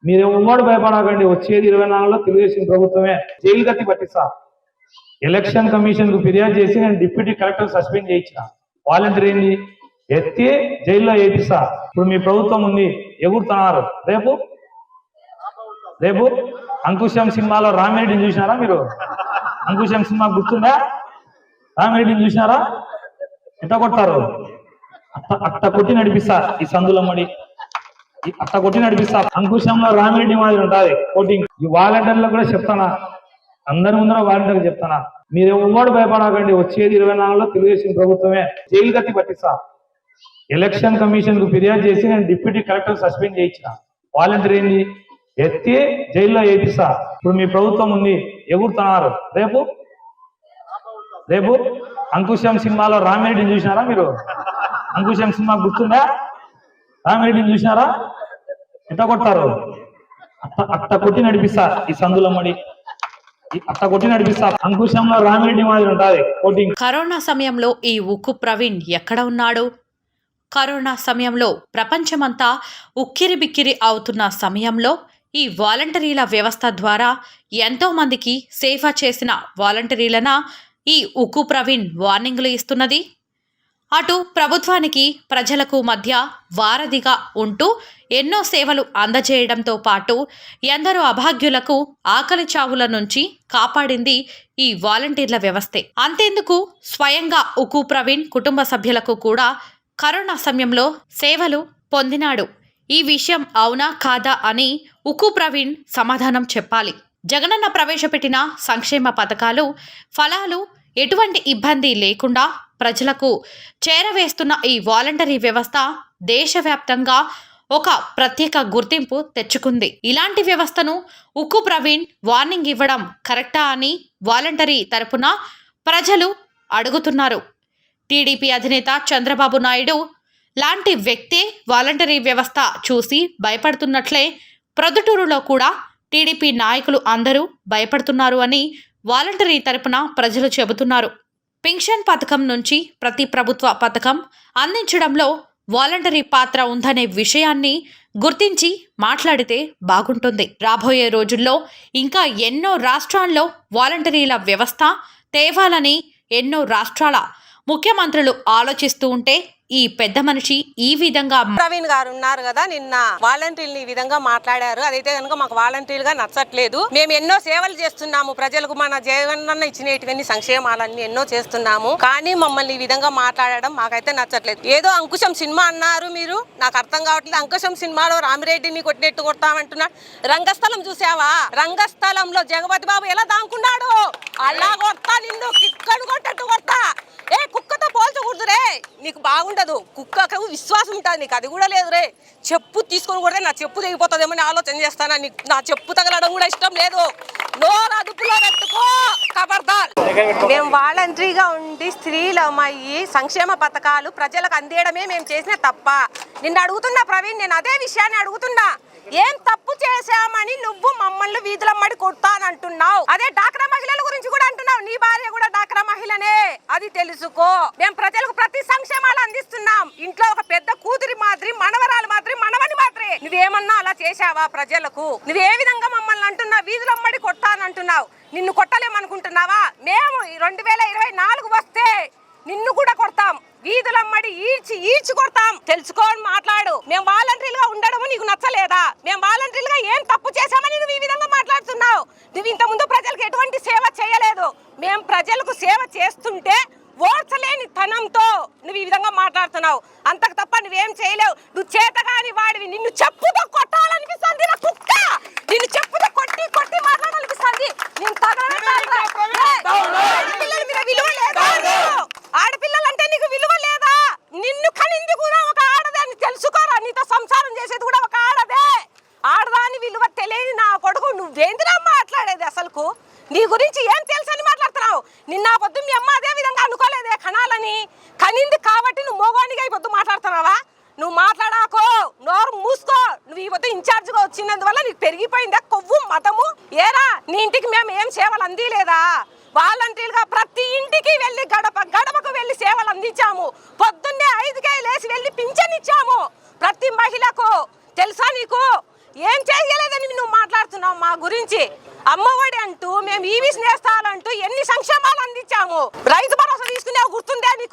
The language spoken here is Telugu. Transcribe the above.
మీరు ఉమ్మడి భయపడకండి, వచ్చేది 24లో తెలుగుదేశం ప్రభుత్వమే. జైలు గట్టి పట్టిస్తా. ఎలక్షన్ కమిషన్ కు ఫిర్యాదు చేసి నేను డిప్యూటీ కలెక్టర్ సస్పెండ్ చేయించిన. వాలంటీర్ని ఎత్తి జైల్లో వేయిస్తా. ఇప్పుడు మీ ప్రభుత్వం ఉంది, ఎగురుతున్నారు. రేపు రేపు అంకుశం సినిమాలో రామిరెడ్డిని చూసినారా మీరు? అంకుశం సినిమా గుర్తుందా? రామిరెడ్డిని చూసినారా? ఎంత కొట్టారు? అట్ట కొట్టి నడిపిస్తా ఈ సందులమ్మడి, అట్ట కొట్టి నడిపిస్తా. అంకుశంలో రామిరెడ్డి మాదిరి ఉంటుంది కోటింగ్. ఈ వాలంటీర్లకు కూడా చెప్తానా, అందరి ముందర వాలంటీర్లు చెప్తానా, మీరు ఉమ్మడి భయపడకండి, వచ్చేది 24లో తెలుగుదేశం ప్రభుత్వమే. జైలు గట్టి పట్టిస్తా. ఎలక్షన్ కమిషన్ కు ఫిర్యాదు చేసి నేను డిప్యూటీ కలెక్టర్ సస్పెండ్ చేయించిన. వాలంటీర్ని ఎత్తి జైల్లో వేయిస్తా. ఇప్పుడు మీ ప్రభుత్వం ఉంది, ఎగురుతున్నారు. రేపు రేపు అంకుశం సినిమాలో రామిరెడ్డిని చూసినారా మీరు? అంకుశం సినిమా గుర్తుందా? రామిరెడ్డిని చూసినారా? ఎంత కొట్టారు? అట్ట కొట్టి నడిపిస్తా ఈ సందులమ్మడి, అట్ట కొట్టి నడిపిస్తా. అంకుశంలో రామిరెడ్డి మాదిరి ఉంటుంది కోటింగ్. కరోనా సమయంలో ఈ ఉక్కు ప్రవీణ్ ఎక్కడ ఉన్నాడు? కరోనా సమయంలో ప్రపంచమంతా ఉక్కిరిబిక్కిరి అవుతున్న సమయంలో ఈ వాలంటీర్ల వ్యవస్థ ద్వారా ఎంతో మందికి సేవ చేసిన వాలంటీర్లన ఈ ఉక్కు ప్రవీణ్ వార్నింగ్లు ఇస్తున్నది. అటు ప్రభుత్వానికి ప్రజలకు మధ్య వారధిగా ఉంటూ ఎన్నో సేవలు అందజేయడంతో పాటు ఎందరో అభాగ్యులకు ఆకలి చావుల నుంచి కాపాడింది ఈ వాలంటీర్ల వ్యవస్థే. అంతేందుకు స్వయంగా ఉక్కు ప్రవీణ్ కుటుంబ సభ్యులకు కూడా కరోనా సమయంలో సేవలు పొందినాడు. ఈ విషయం అవునా కాదా అని ఉక్కు ప్రవీణ్ సమాధానం చెప్పాలి. జగనన్న ప్రవేశపెట్టిన సంక్షేమ పథకాలు ఫలాలు ఎటువంటి ఇబ్బంది లేకుండా ప్రజలకు చేరవేస్తున్న ఈ వాలంటరీ వ్యవస్థ దేశవ్యాప్తంగా ఒక ప్రత్యేక గుర్తింపు తెచ్చుకుంది. ఇలాంటి వ్యవస్థను ఉక్కు ప్రవీణ్ వార్నింగ్ ఇవ్వడం కరెక్టా అని వాలంటరీ తరపున ప్రజలు అడుగుతున్నారు. టీడీపీ అధినేత చంద్రబాబు నాయుడు లాంటి వ్యక్తే వాలంటరీ వ్యవస్థ చూసి భయపడుతున్నట్లే ప్రొద్దుటూరులో కూడా టీడీపీ నాయకులు అందరూ భయపడుతున్నారు అని వాలంటరీ తరపున ప్రజలు చెబుతున్నారు. పింఛన్ పథకం నుంచి ప్రతి ప్రభుత్వ పథకం అందించడంలో వాలంటరీ పాత్ర ఉందనే విషయాన్ని గుర్తించి మాట్లాడితే బాగుంటుంది. రాబోయే రోజుల్లో ఇంకా ఎన్నో రాష్ట్రాల్లో వాలంటరీల వ్యవస్థ తేవాలని ఎన్నో రాష్ట్రాల ముఖ్యమంత్రులు ఆలోచిస్తూ ఉంటే ఈ పెద్ద మనిషి ఈ విధంగా ప్రవీణ్ గారు ఉన్నారు కదా, నిన్న వాలంటీర్లు ఈ విధంగా మాట్లాడారు. అదైతే కనుక మాకు వాలంటీర్గా నచ్చట్లేదు. మేము ఎన్నో సేవలు చేస్తున్నాము ప్రజలకు, మన జగనన్న ఇచ్చినటువంటి సంక్షేమాలన్నీ ఎన్నో చేస్తున్నాము. కానీ మమ్మల్ని ఈ విధంగా మాట్లాడడం మాకైతే నచ్చట్లేదు. ఏదో అంకుశం సినిమా అన్నారు మీరు, నాకు అర్థం కావట్లేదు. అంకుశం సినిమాలో రామిరెడ్డిని కొట్టినట్టు కొడతామంటున్నా. రంగస్థలం చూసావా? రంగస్థలంలో జగపతి బాబు ఎలా దాంకున్నాడు, అలా కొడతా, నిన్ను కిక్కడు కొట్టట్టు కొడతా. ఏ కుక్కతో పోల్చకూడదు రే, నీకు బాగుండదు. కుక్కకు విశ్వాసం ఉంటుంది, నీకు అది కూడా లేదు రే. చెప్పు తీసుకొని కొడితే నా చెప్పు తెగిపోతుందేమని ఆలోచన చేస్తానా? నీకు నా చెప్పు తగలడం కూడా ఇష్టం లేదు. నోరు అదుపులో పెట్టుకో, ఖబర్దార్. మేము వాలంటరీగా ఉండి స్త్రీలమయ్యి సంక్షేమ పథకాలు ప్రజలకు అందేయడమే మేము చేసిన తప్ప. నిన్ను అడుగుతున్నా ప్రవీణ్, నేను అదే విషయాన్ని అడుగుతున్నా. ఏం తప్పు చేశామని నువ్వు మమ్మల్ని వీధులమ్మడి కొడతానంటున్నావు? అదే డాక్రా మహిళల గురించి కూడా అంటున్నావు. నీ భార్య కూడా డాక్రా మహిళనే, అది తెలుసుకో. మేము ప్రజలకు ప్రతి సంక్షేమాలు అందిస్తున్నాం. ఇంట్లో ఒక పెద్ద కూతురి మాదిరి, మనవరాలు మాదిరి, మనవని మాదిరి. నువ్వేమన్నా అలా చేశావా ప్రజలకు? నువ్వు ఏ విధంగా మమ్మల్ని అంటున్నావు వీధులమ్మడి కొడతానంటున్నావు? నిన్ను కొట్టలేమనుకుంటున్నావా? మేము 2024 వస్తే నిన్ను కూడా కొడతాం. వీధులమ్మడి ఈడ్చి కొడతాం. తెలుసుకోని మాట్లాడు. మేము వాలంటీర్లుగా ఉండడం నీకు నచ్చలేదా? మేము వాలంటీర్లుగా ఏం తప్పు చేశామని నువ్వు ఈ విధంగా మాట్లాడుతున్నావు? నువ్వు ఇంతకుముందు ప్రజలకు ఎటువంటి సేవ చేయలేదు. మేము ప్రజలకు సేవ చేస్తుంటే ఓర్చలేని తనంతో నువ్వు ఈ విధంగా మాట్లాడుతున్నావు. అంతకు తప్ప నువ్వేం చేయలేవు. నువ్వు చేతగాని వాడివి. నిన్ను చెప్పుతో కొట్టాలనిపిస్తుంది నా కుక్క. నిన్ను చెప్పుతో కొట్టి కొట్టి మాట్లాడాలనిపిస్తుంది. నేను ఆడపిల్లలంటే నీకు విలువ లేదా? నిన్ను కనింది కూడా ఒక ఆడదాన్ని, తెలుసుకోరా. నీతో సంసారం చేసేది కూడా ఒక ఆడదే. ఆడదాని విలువ తెలియని నా కొడుకు నువ్వేందిరా మాట్లాడేది? అసలుకు నీ గురించి ఏం తెలుసు అని మాట్లాడుతున్నావు? నిన్న పొద్దు మీ అమ్మ అదే విధంగా అనుకోలేదే కనాలని. కనింది కాబట్టి నువ్వు మోగానిగా ఈ పొద్దు మాట్లాడుతున్నావా? నువ్వు మాట్లాడాకో, నోరు మూసుకో. నువ్వు ఈ పొద్దు ఇన్ఛార్జ్గా వచ్చినందువల్ల నీకు పెరిగిపోయిందా కొవ్వు మతము? ఏరా నీ ఇంటికి మేము ఏం సేవలు అందిలేదా? వాలంటీర్గా ప్రతి ఇంటికి వెళ్ళి గడపకు వెళ్ళి సేవలు అందించాము. పొద్దున్నే 5కే లేచి వెళ్ళి పింఛన్ ఇచ్చాము ప్రతి మహిళకు. తెలుసా నీకు? ఏం చేయలేదని నువ్వు మాట్లాడుతున్నావు మా గురించి. అమ్మఒడి అంటూ మేము ఈవీస్ నేస్తాలంటూ ఎన్ని సంక్షేమాలు అందించాము. రైతు భరోసా తీసుకునే గుర్తుందే నీ